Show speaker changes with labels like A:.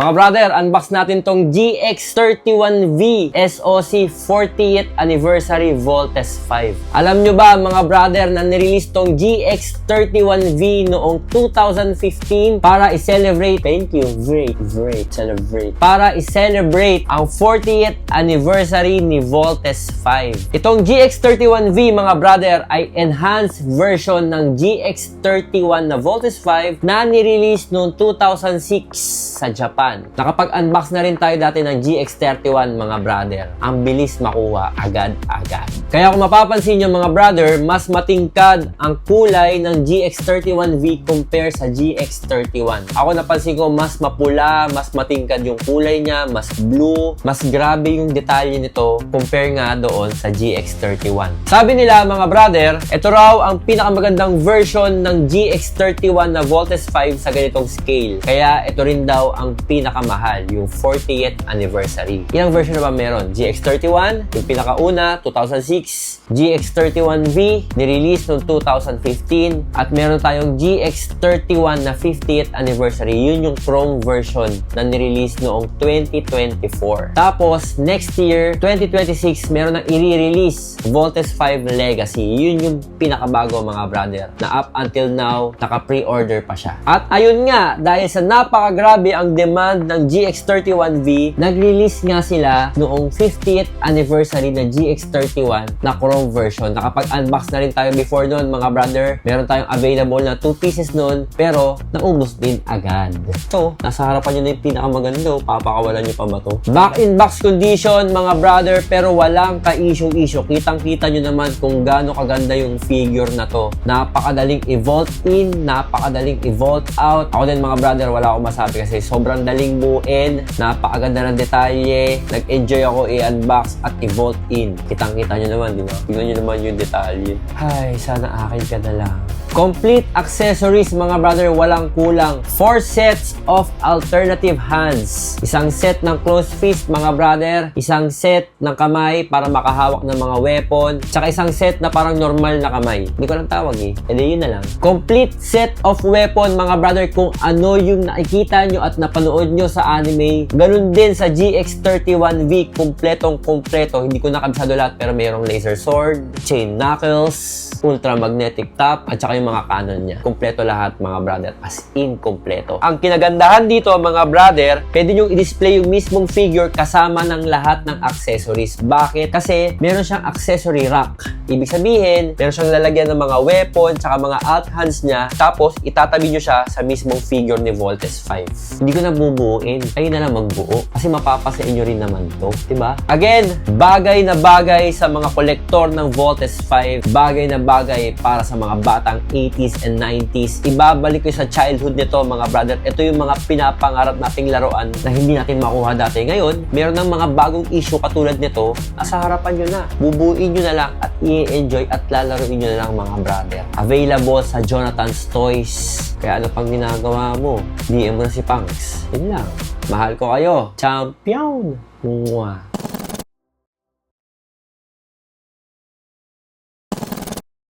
A: Mga brother, unbox natin tong GX31V SoC 40th Anniversary Voltes 5. Alam nyo ba mga brother na nirelease tong GX31V noong 2015 para i-celebrate, para i-celebrate ang 40th anniversary ni Voltes 5. Itong GX31V mga brother ay enhanced version ng GX31 na Voltes 5 na nirelease noong 2006 sa Japan. Nakapag-unbox na rin tayo dati ng GX31 mga brother. Ang bilis makuha agad-agad. Kaya kung mapapansin nyo mga brother, mas matingkad ang kulay ng GX31V compare sa GX31. Ako napansin ko mas mapula, mas matingkad yung kulay niya, mas blue, mas grabe yung detalye nito compare nga doon sa GX31. Sabi nila mga brother, ito raw ang pinakamagandang version ng GX31 na Voltes 5 sa ganitong scale. Kaya ito rin daw ang pinakamahal, yung 40th anniversary. Ilang version na ba meron? GX31, yung pinakauna, 2006. GX31V, nirelease noong 2015. At meron tayong GX31 na 50th anniversary. Yun yung Chrome version na nirelease noong 2024. Tapos, next year, 2026, meron nang i-release Voltes 5 Legacy. Yun yung pinakabago mga brother. Na up until now, naka-pre-order pa siya. At ayun nga, dahil sa napakagrabe ang demand ng GX31V, nag-release nga sila noong 50th anniversary na GX31 na Chrome version. Nakapag-unbox na rin tayo before noon mga brother. Meron tayong available na 2 pieces noon, pero naubos din agad. So, nasa harapan nyo na yung pinakamaganda. Papakawalan nyo pa ba to? Back in box condition mga brother, pero walang ka-issue-issue. Kitang-kita nyo naman kung gaano kaganda yung figure na to. Napakadaling i-vault in, napakadaling i-vault out. Ako din mga brother, wala akong masabi kasi sobrang daling buuin, napakaganda ng detalye, nag-enjoy ako i-unbox at i-vault in. Kitang-kita nyo naman, di ba? Tingnan nyo naman yung detalye. Ay, sana akin ka na lang. Complete accessories mga brother, walang kulang. 4 sets of alternative hands. Isang set ng closed fist mga brother. Isang set ng kamay para makahawak ng mga weapon. Tsaka isang set na parang normal na kamay. Hindi ko lang tawag eh. Edi yun na lang. Complete set of weapon mga brother. Kung ano yung nakikita nyo at napanood nyo sa anime, ganun din sa GX31V. Kompletong-kompleto. Hindi ko nakabisado lahat pero mayroong laser sword, chain knuckles, ultra magnetic top, at saka yung mga cannon niya. Kompleto lahat mga brother, as in kompleto. Ang kinagandahan dito mga brother, pwede nyo i-display yung mismong figure kasama ng lahat ng accessories. Bakit? Kasi meron siyang accessory rack. Ibig sabihin, meron siyang lalagyan ng mga weapon tsaka mga alt hands niya, tapos itatabi nyo siya sa mismong figure ni Voltes 5. Hindi ko na bubuuin. Kayo na lang magbuo kasi mapapasa inyo rin naman to. Diba? Again, bagay na bagay sa mga kolektor ng Voltes 5. Bagay na bagay para sa mga batang 80s and 90s. Ibabalik ko sa childhood nito mga brother. Ito yung mga pinapangarap nating laruan na hindi natin makuha dati. Ngayon, meron ng mga bagong issue katulad nito. Nasa harapan nyo na. Bubuin nyo na lang at i-enjoy at lalaruin nyo na lang mga brother. Available sa Jonathan's Toys. Kaya ano pang ginagawa mo? DM mo na si Punks. Yun lang. Mahal ko kayo. Champion! Mwah!